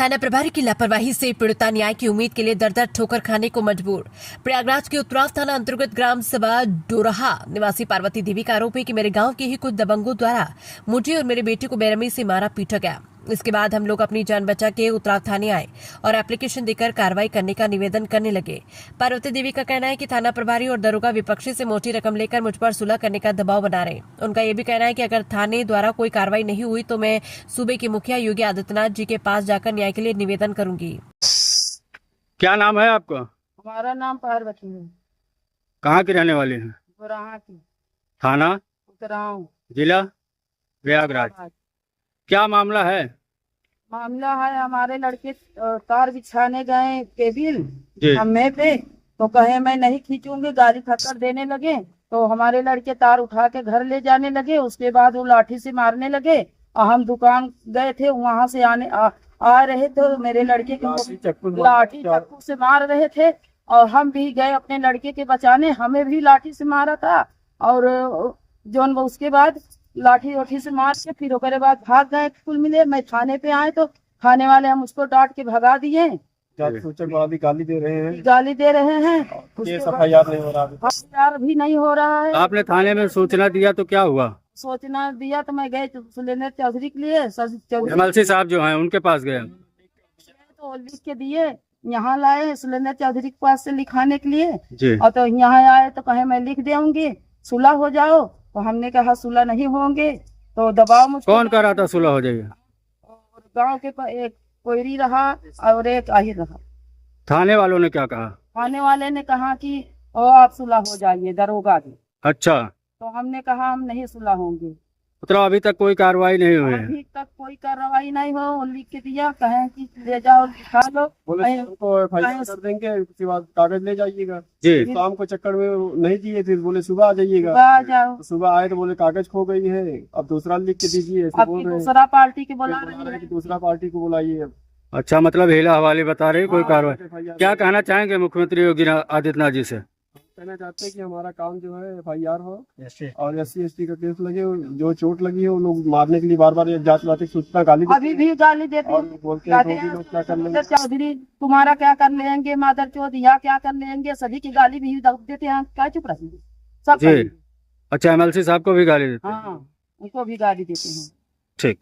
थाना प्रभारी की लापरवाही से पीड़िता न्याय की उम्मीद के लिए दर-दर ठोकर खाने को मजबूर। प्रयागराज के उत्तराव थाना अंतर्गत ग्राम सभा डोरहा निवासी पार्वती देवी का आरोप है कि मेरे गांव के ही कुछ दबंगों द्वारा मुझे और मेरे बेटे को बेरहमी से मारा पीटा गया। इसके बाद हम लोग अपनी जान बचा के उत्तराव थाने आए और एप्लीकेशन देकर कार्रवाई करने का निवेदन करने लगे। पार्वती देवी का कहना है कि थाना प्रभारी और दरोगा विपक्षी से मोटी रकम लेकर मुझ पर सुलह करने का दबाव बना रहे। उनका ये भी कहना है कि अगर थाने द्वारा कोई कार्रवाई नहीं हुई तो मैं सूबे के मुखिया योगी आदित्यनाथ जी के पास जाकर न्याय के लिए निवेदन करूंगी। क्या नाम है आपका? हमारा नाम पार्वती है। कहाँ की रहने वाली हैं? बुराहा की। थाना उतराव जिला प्रयागराज। क्या मामला है? मामला है हमारे लड़के तार बिछाने गए केबिल जी। हमें पे तो कहे मैं नहीं खींचूंगी, गाली ठक्कर देने लगे तो हमारे लड़के तार उठा के घर ले जाने लगे। उसके बाद वो लाठी से मारने लगे और हम दुकान गए थे, वहां से आ रहे तो मेरे लड़के को लाठी चाकू से मार रहे थे और हम भी गए अपने लड़के के बचाने, हमें भी लाठी से मारा था। और जोन उसके बाद लाठी से मार के फिर उसके बाद भाग गए। कुल मिले मैं थाने पे आए तो थाने वाले हम उसको डांट के भगा दिए। गाली दे रहे हैं। गाली दे रहे हैं। FIR नहीं हो रहा है। FIR भी नहीं हो रहा है। आपने थाने में सूचना दिया तो क्या हुआ? सोचना दिया तो मैं गए सुलेंद्र चौधरी के लिए, MLC साहब जो हैं उनके पास गए तो लिख के दिए, यहाँ लाए सुलेंद्र चौधरी के पास से लिखाने के लिए जी। और तो यहाँ आए तो कहे मैं लिख दूंगी, सुलह हो जाओ। तो हमने कहा सुलह नहीं होंगे तो दबाव मुझको। कौन कर रहा था सुलह हो जाएगा? गांव के एक कोयरी रहा और एक आहिर रहा। थाने वालों ने क्या कहा? थाने वाले ने कहा कि ओ आप सुलह हो जाइए, दरोगा जी। अच्छा, तो हमने कहा हम नहीं सुलह होंगे। तो अभी तक कोई कार्रवाई नहीं हुई है? अभी तक कोई कार्रवाई नहीं हो। लिख के दिया, कहें कि ले जाओ लिखा लो, FIR कर देंगे, उसके बाद कागज ले जाइएगा जी। शाम को चक्कर में नहीं दिए, फिर बोले सुबह आ जाइएगा। आ जाओ। तो सुबह आए तो बोले कागज खो गई है, अब दूसरा लिख के दीजिए, ऐसे अब बोल रहे हैं। दूसरा पार्टी के बुला बोल रहे रहे हैं कि हैं। दूसरा पार्टी को बुलाइए। अच्छा, मतलब हेला हवाले बता रहे हैं, कोई कार्रवाई। FIR क्या कहना चाहेंगे मुख्यमंत्री योगी आदित्यनाथ जी से? कहना चाहते हैं कि हमारा काम जो है FIR हो और SC ST का केस लगे, जो चोट लगी है वो लोग मारने के लिए बार बार जात पाती सूचना गाली अभी भी गाली देते और हैं। बोलते हैं कि लोग क्या कर लेंगे। चौधरी तुम्हारा क्या कर लेंगे, मादर चौध यहाँ क्या कर लेंगे, सभी की गाली भी देते हैं। क्या चुप रहेंगे सब जी। अच्छा, MLC साहब को भी गाली देते हैं? हाँ, उनको भी गाली देते हैं। ठीक।